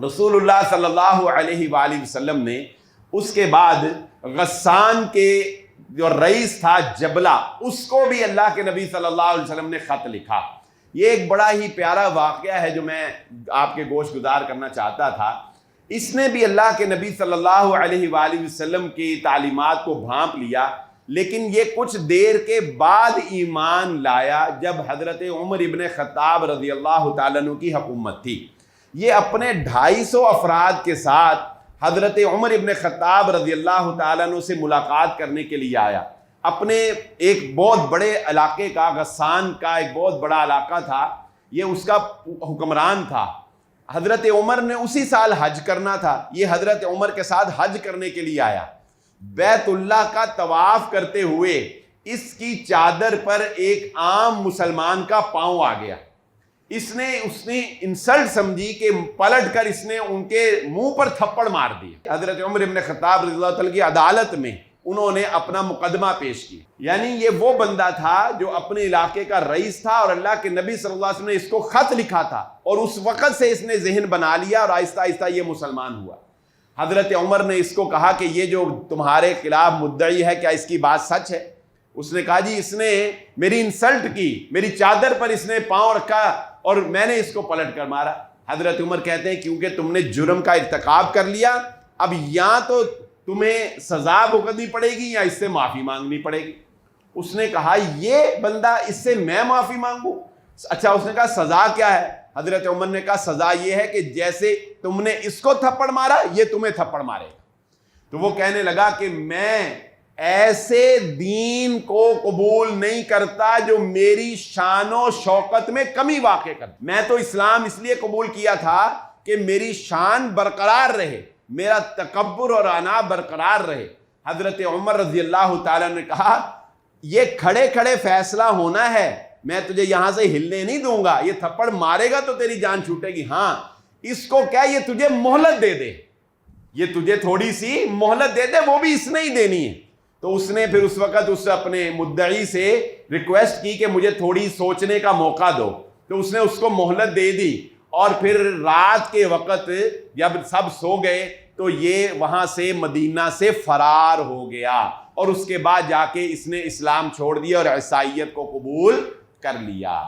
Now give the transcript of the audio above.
رسول اللہ صلی اللہ علیہ وآلہ وسلم نے اس کے بعد غسان کے جو رئیس تھا جبلہ، اس کو بھی اللہ کے نبی صلی اللہ علیہ وسلم نے خط لکھا۔ یہ ایک بڑا ہی پیارا واقعہ ہے جو میں آپ کے گوش گزار کرنا چاہتا تھا۔ اس نے بھی اللہ کے نبی صلی اللہ علیہ وآلہ وسلم کی تعلیمات کو بھانپ لیا، لیکن یہ کچھ دیر کے بعد ایمان لایا جب حضرت عمر ابن خطاب رضی اللہ تعالیٰ عنہ کی حکومت تھی۔ یہ اپنے 250 افراد کے ساتھ حضرت عمر ابن خطاب رضی اللہ تعالیٰ عنہ سے ملاقات کرنے کے لیے آیا۔ اپنے ایک بہت بڑے علاقے کا، غسان کا ایک بہت بڑا علاقہ تھا، یہ اس کا حکمران تھا۔ حضرت عمر نے اسی سال حج کرنا تھا، یہ حضرت عمر کے ساتھ حج کرنے کے لیے آیا۔ بیت اللہ کا طواف کرتے ہوئے اس کی چادر پر ایک عام مسلمان کا پاؤں آ گیا۔ اس نے انسلٹ سمجھی کہ پلٹ کر اس نے ان کے منہ پر تھپڑ مار دی۔ حضرت عمر ابن خطاب رضی اللہ تعالیٰ کی عدالت میں انہوں نے اپنا مقدمہ پیش کی۔ یعنی یہ وہ بندہ تھا جو اپنے علاقے کا رئیس تھا اور اللہ کے نبی صلی اللہ علیہ وسلم نے اس کو خط لکھا تھا، اور اس وقت سے اس نے ذہن بنا لیا اور آہستہ آہستہ یہ مسلمان ہوا۔ حضرت عمر نے اس کو کہا کہ یہ جو تمہارے خلاف مدعی ہے، کیا اس کی بات سچ ہے؟ اس نے کہا جی اس نے میری انسلٹ کی، میری چادر پر اس نے پاؤں رکھا اور میں نے اس کو پلٹ کر مارا۔ حضرت عمر کہتے ہیں کیونکہ تم نے جرم کا ارتکاب کر لیا، اب یا تو تمہیں سزا بھگتنی پڑے گی یا اس سے معافی مانگنی پڑے گی۔ اس نے کہا یہ بندہ، اس سے میں معافی مانگوں؟ اچھا، اس نے کہا سزا کیا ہے؟ حضرت عمر نے کہا سزا یہ ہے کہ جیسے تم نے اس کو تھپڑ مارا، یہ تمہیں تھپڑ مارے گا۔ تو وہ کہنے لگا کہ میں ایسے دین کو قبول نہیں کرتا جو میری شان و شوکت میں کمی واقع کرتا۔ میں تو اسلام اس لیے قبول کیا تھا کہ میری شان برقرار رہے، میرا تکبر اور انا برقرار رہے۔ حضرت عمر رضی اللہ تعالیٰ نے کہا یہ کھڑے کھڑے فیصلہ ہونا ہے، میں تجھے یہاں سے ہلنے نہیں دوں گا، یہ تھپڑ مارے گا تو تیری جان چھوٹے گی، ہاں اس کو کیا یہ تجھے مہلت دے دے، یہ تجھے تھوڑی سی مہلت دے دے، وہ بھی اس نے ہی دینی ہے۔ تو اس نے پھر اس وقت اس اپنے مدعی سے ریکویسٹ کی کہ مجھے تھوڑی سوچنے کا موقع دو، تو اس نے اس کو مہلت دے دی، اور پھر رات کے وقت جب سب سو گئے تو یہ وہاں سے مدینہ سے فرار ہو گیا، اور اس کے بعد جا کے اس نے اسلام چھوڑ دیا اور عیسائیت کو قبول کر لیا۔